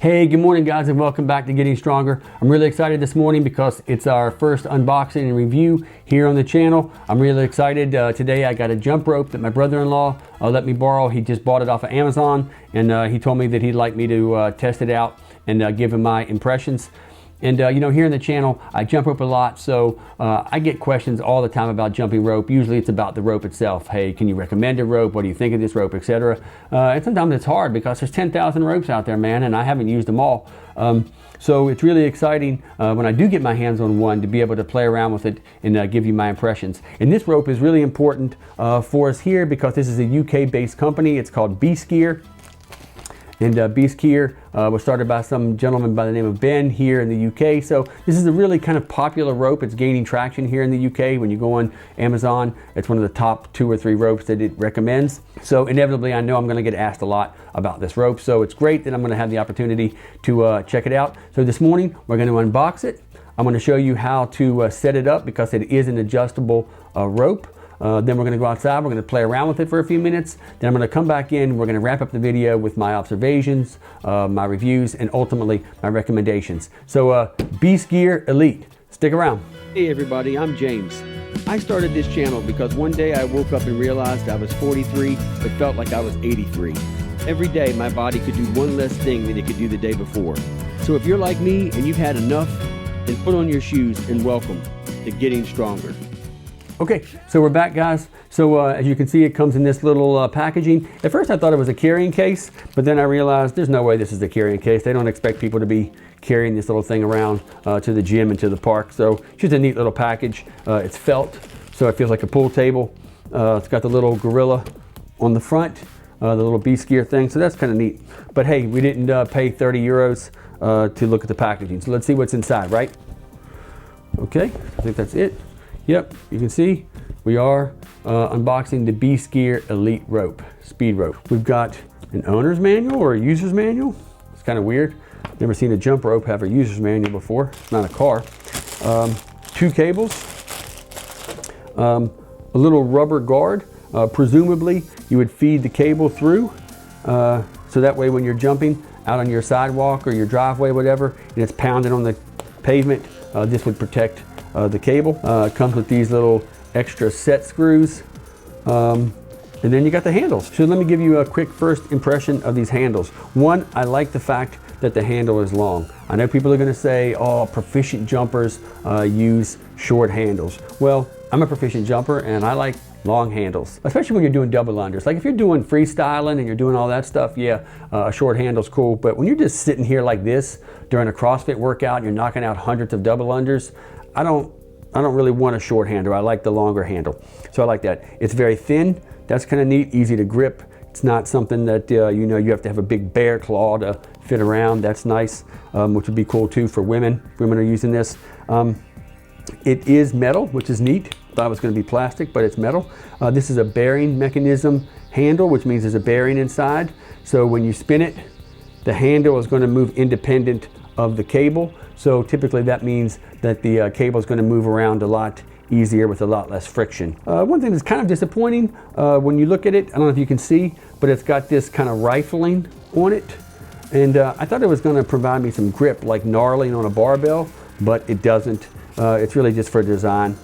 Hey, good morning guys, and welcome back to Getting Stronger. I'm really excited this morning because it's our first unboxing and review here on the channel. I'm really excited. Today I got a jump rope that my brother-in-law let me borrow. He just bought it off of Amazon, and he told me that he'd like me to test it out and give him my impressions. And you know, here in the channel, I jump rope a lot, so I get questions all the time about jumping rope. Usually it's about the rope itself. Hey, can you recommend a rope? What do you think of this rope, etc. And sometimes it's hard because there's 10,000 ropes out there, man, and I haven't used them all. So it's really exciting when I do get my hands on one to be able to play around with it and give you my impressions. And this rope is really important for us here because this is a UK-based company. It's called Beast Gear. And Beast Gear was started by some gentleman by the name of Ben here in the UK. So this is a really kind of popular rope. It's gaining traction here in the UK. When you go on Amazon, it's one of the top 2 or 3 ropes that it recommends. So inevitably, I know I'm going to get asked a lot about this rope. So it's great that I'm going to have the opportunity to check it out. So this morning, we're going to unbox it. I'm going to show you how to set it up because it is an adjustable rope. Then we're going to go outside, we're going to play around with it for a few minutes. Then I'm going to come back in, we're going to wrap up the video with my observations, my reviews, and ultimately my recommendations. So Beast Gear Elite, stick around. Hey everybody, I'm James. I started this channel because one day I woke up and realized I was 43 but felt like I was 83. Every day my body could do one less thing than it could do the day before. So if you're like me and you've had enough, then put on your shoes and welcome to Getting Stronger. Okay, so we're back, guys. So as you can see, it comes in this little packaging. At first I thought it was a carrying case, but then I realized there's no way this is a carrying case. They don't expect people to be carrying this little thing around to the gym and to the park. So it's just a neat little package. It's felt, so it feels like a pool table. It's got the little gorilla on the front, the little Beast Gear thing, so that's kind of neat. But hey, we didn't pay 30 euros to look at the packaging. So let's see what's inside, right? Okay, I think that's it. Yep, you can see we are unboxing the Beast Gear Elite Rope, speed rope. We've got an owner's manual or a user's manual. It's kind of weird. Never seen a jump rope have a user's manual before. It's not a car. 2 cables, a little rubber guard. Presumably you would feed the cable through so that way when you're jumping out on your sidewalk or your driveway, whatever, and it's pounding on the pavement, this would protect the cable. It comes with these little extra set screws, and then you got the handles. So let me give you a quick first impression of these handles. One, I like the fact that the handle is long. I know people are going to say, oh, proficient jumpers use short handles. Well, I'm a proficient jumper and I like long handles, especially when you're doing double unders. Like if you're doing freestyling and you're doing all that stuff, yeah, a short handle's cool. But when you're just sitting here like this during a CrossFit workout and you're knocking out hundreds of double unders, I don't really want a short handle. I like the longer handle. So I like that. It's very thin. That's kind of neat, easy to grip. It's not something that you know you have to have a big bear claw to fit around. That's nice, which would be cool too for women. Women are using this. It is metal, which is neat. Thought it was going to be plastic, but it's metal. This is a bearing mechanism handle, which means there's a bearing inside. So when you spin it, the handle is going to move independent of the cable. So typically that means that the cable is going to move around a lot easier with a lot less friction. One thing that's kind of disappointing when you look at it, I don't know if you can see, but it's got this kind of rifling on it. And I thought it was going to provide me some grip like gnarling on a barbell, but it doesn't. It's really just for design.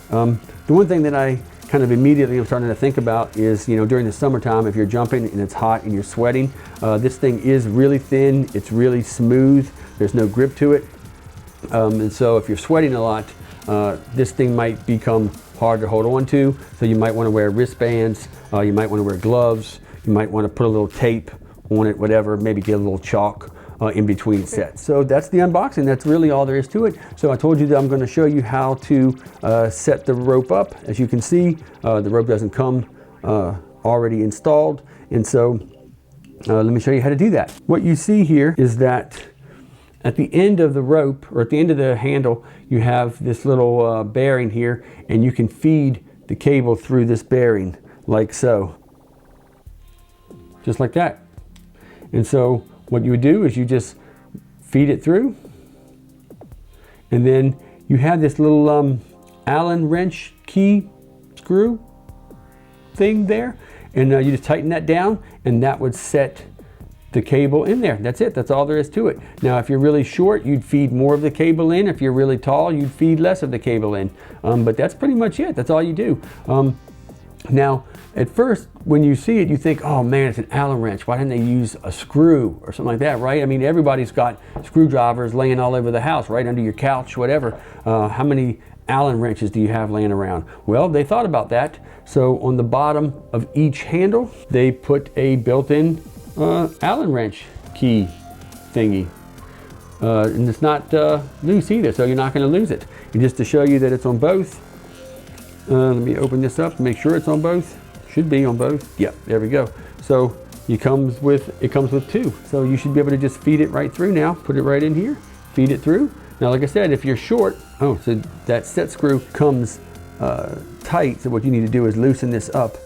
The one thing that I kind of immediately am starting to think about is, you know, during the summertime, if you're jumping and it's hot and you're sweating, this thing is really thin, it's really smooth, there's no grip to it. And so if you're sweating a lot, this thing might become hard to hold on to. So you might want to wear wristbands, you might want to wear gloves, you might want to put a little tape on it, whatever, maybe get a little chalk in between sets. So that's the unboxing. That's really all there is to it. So I told you that I'm going to show you how to set the rope up. As you can see, the rope doesn't come already installed. And so let me show you how to do that. What you see here is that at the end of the rope, or at the end of the handle, you have this little bearing here, and you can feed the cable through this bearing like so. Just like that. And so what you would do is you just feed it through, and then you have this little Allen wrench key screw thing there, and you just tighten that down, and that would set the cable in there. That's it. That's all there is to it. Now, if you're really short, you'd feed more of the cable in. If you're really tall, you'd feed less of the cable in. But that's pretty much it. That's all you do. Now, at first, when you see it, you think, oh man, it's an Allen wrench. Why didn't they use a screw or something like that, right? I mean, everybody's got screwdrivers laying all over the house, right under your couch, whatever. How many Allen wrenches do you have laying around? Well, they thought about that. So on the bottom of each handle, they put a built-in Allen wrench key thingy. And it's not loose either, so you're not going to lose it. And just to show you that it's on both, let me open this up to make sure it's on both. Should be on both. Yep, there we go. So it comes with two. So you should be able to just feed it right through now. Put it right in here, feed it through. Now, like I said, if you're short, so that set screw comes tight. So what you need to do is loosen this up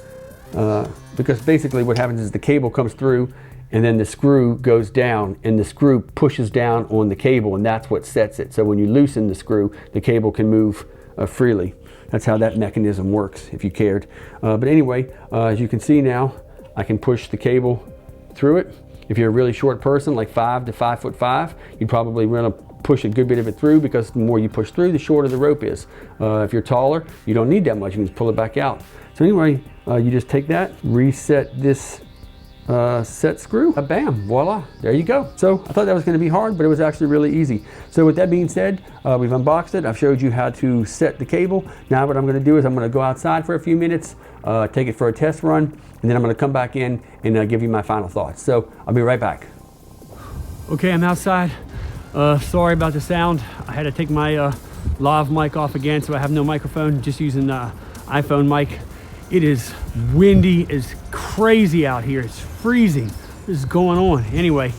because basically what happens is the cable comes through and then the screw goes down and the screw pushes down on the cable, and that's what sets it. So when you loosen the screw, the cable can move freely. That's how that mechanism works, if you cared. But anyway, as you can see now, I can push the cable through it. If you're a really short person, like 5 to 5'5", you'd probably want to push a good bit of it through, because the more you push through, the shorter the rope is. If you're taller, you don't need that much. You can just pull it back out. So anyway, you just take that, reset this set screw, bam, voila, there you go. So I thought that was going to be hard, but it was actually really easy. So with that being said, we've unboxed it. I've showed you how to set the cable. Now what I'm going to do is I'm going to go outside for a few minutes, take it for a test run, and then I'm going to come back in and give you my final thoughts. So I'll be right back. Okay, I'm outside. Sorry about the sound. I had to take my lav mic off again, so I have no microphone, just using the iPhone mic. It is windy as crazy out here. It's freezing. What is going on? Anyway,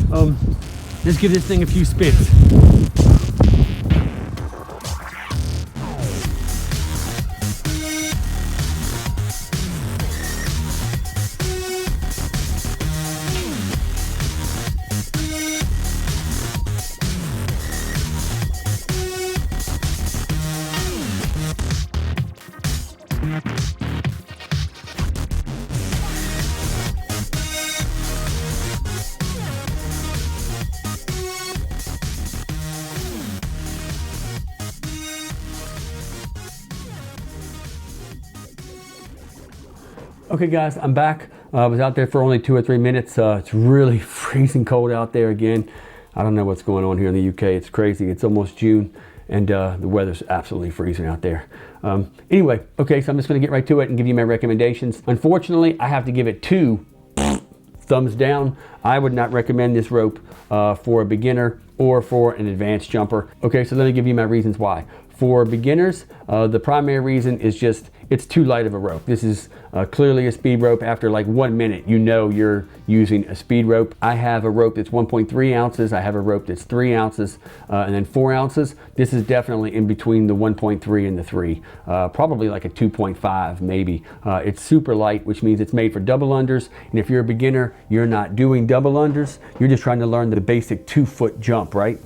let's give this thing a few spins. Okay guys, I'm back. I was out there for only 2 or 3 minutes. It's really freezing cold out there again. I don't know what's going on here in the UK. It's crazy. It's almost June and the weather's absolutely freezing out there. Anyway, okay, so I'm just gonna get right to it and give you my recommendations. Unfortunately, I have to give it 2 thumbs down. I would not recommend this rope for a beginner or for an advanced jumper. Okay, so let me give you my reasons why. For beginners, the primary reason is just it's too light of a rope. This is clearly a speed rope. After like 1 minute, you know you're using a speed rope. I have a rope that's 1.3 ounces. I have a rope that's 3 ounces and then 4 ounces. This is definitely in between the 1.3 and the 3, probably like a 2.5 maybe. It's super light, which means it's made for double unders. And if you're a beginner, you're not doing double unders. You're just trying to learn the basic 2-foot jump, right?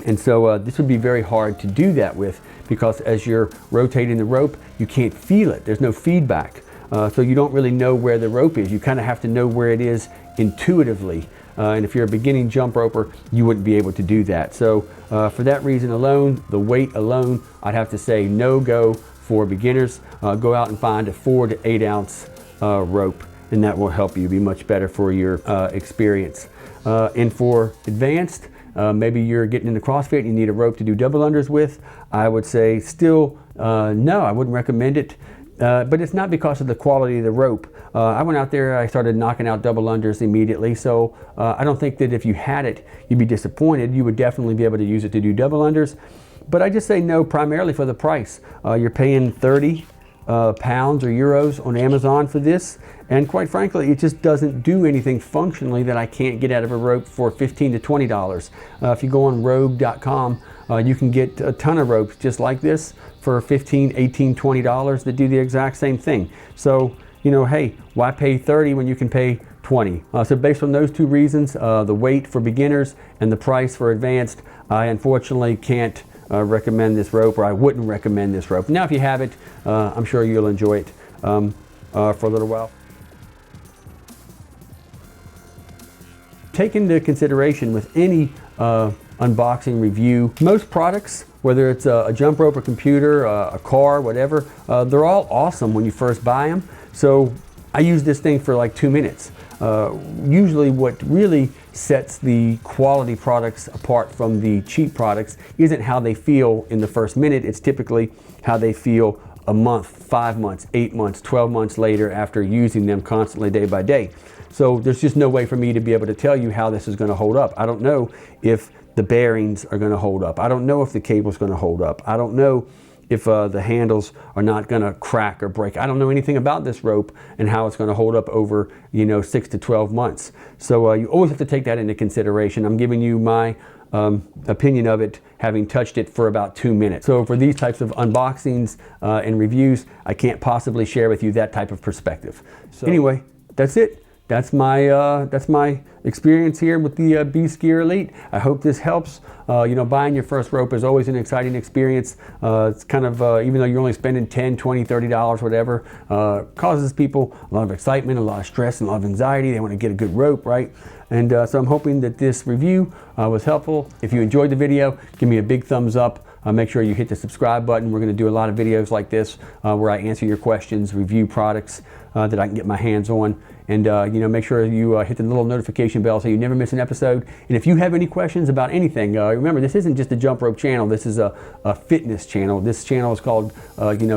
And so this would be very hard to do that with, because as you're rotating the rope, you can't feel it. There's no feedback. So you don't really know where the rope is. You kind of have to know where it is intuitively. And if you're a beginning jump roper, you wouldn't be able to do that. So for that reason alone, the weight alone, I'd have to say no go for beginners. Go out and find a 4 to 8 ounce rope, and that will help you be much better for your experience. And for advanced, maybe you're getting into CrossFit, you need a rope to do double unders with. I would say still, no, I wouldn't recommend it. But it's not because of the quality of the rope. I went out there, I started knocking out double unders immediately. So I don't think that if you had it, you'd be disappointed. You would definitely be able to use it to do double unders. But I just say no primarily for the price. You're paying 30 pounds or euros on Amazon for this, and quite frankly it just doesn't do anything functionally that I can't get out of a rope for $15 to $20. If you go on rogue.com, you can get a ton of ropes just like this for $15, $18, $20 that do the exact same thing. So you know, hey, why pay 30 when you can pay 20? So based on those 2 reasons, the weight for beginners and the price for advanced, I unfortunately can't recommend this rope, or I wouldn't recommend this rope. Now if you have it, I'm sure you'll enjoy it for a little while. take into consideration with any unboxing review, most products, whether it's a jump rope, a computer, a car, whatever, they're all awesome when you first buy them. So I use this thing for like 2 minutes. Usually what really sets the quality products apart from the cheap products isn't how they feel in the first minute. It's typically how they feel a month, 5 months, 8 months, 12 months later after using them constantly day by day. So there's just no way for me to be able to tell you how this is going to hold up. I don't know if the bearings are going to hold up. I don't know if the cable's going to hold up. I don't know if the handles are not going to crack or break. I don't know anything about this rope and how it's going to hold up over 6 to 12 months. So you always have to take that into consideration. I'm giving you my opinion of it, having touched it for about 2 minutes. So for these types of unboxings and reviews, I can't possibly share with you that type of perspective. So anyway, that's it. That's my experience here with the B-Skier Elite. I hope this helps. Buying your first rope is always an exciting experience. It's kind of, even though you're only spending $10, $20, $30, whatever, causes people a lot of excitement, a lot of stress, and a lot of anxiety. They want to get a good rope, right? And so I'm hoping that this review was helpful. If you enjoyed the video, give me a big thumbs up. Make sure you hit the subscribe button. We're going to do a lot of videos like this where I answer your questions, review products that I can get my hands on. And make sure you hit the little notification bell so you never miss an episode. And if you have any questions about anything, remember, this isn't just a jump rope channel. This is a fitness channel. This channel is called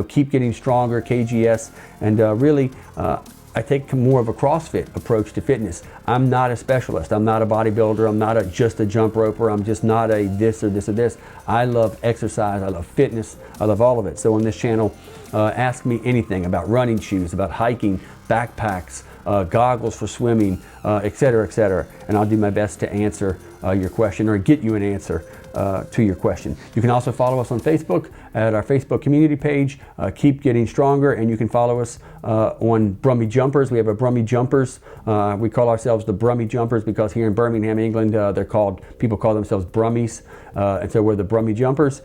Keep Getting Stronger, KGS. And really, I take more of a CrossFit approach to fitness. I'm not a specialist. I'm not a bodybuilder. I'm not just a jump roper. I'm just not a this or this or this. I love exercise. I love fitness. I love all of it. So on this channel, ask me anything about running shoes, about hiking, backpacks, goggles for swimming, et cetera, and I'll do my best to answer your question or get you an answer to your question. You can also follow us on Facebook at our Facebook community page, Keep Getting Stronger, and you can follow us on Brummy Jumpers. We have a Brummy Jumpers. We call ourselves the Brummy Jumpers because here in Birmingham, England, people call themselves Brummies, and so we're the Brummy Jumpers.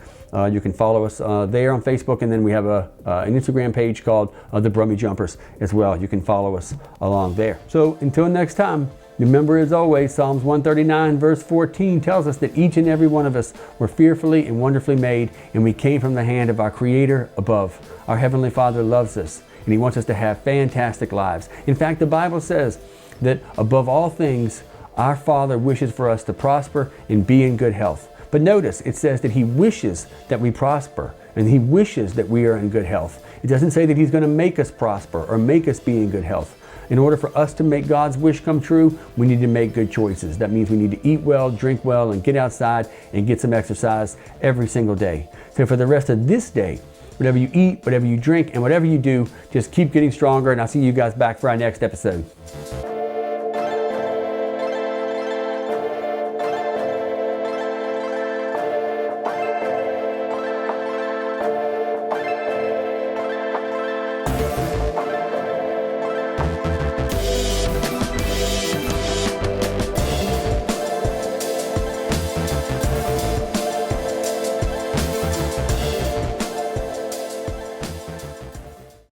You can follow us there on Facebook, and then we have an Instagram page called the Brummy Jumpers as well. You can follow us along there. So until next time, remember, as always, Psalms 139 verse 14 tells us that each and every one of us were fearfully and wonderfully made, and we came from the hand of our Creator above. Our Heavenly Father loves us, and He wants us to have fantastic lives. In fact, the Bible says that above all things, our Father wishes for us to prosper and be in good health. But notice, it says that He wishes that we prosper, and He wishes that we are in good health. It doesn't say that He's going to make us prosper or make us be in good health. In order for us to make God's wish come true, we need to make good choices. That means we need to eat well, drink well, and get outside and get some exercise every single day. So for the rest of this day, whatever you eat, whatever you drink, and whatever you do, just keep getting stronger, and I'll see you guys back for our next episode.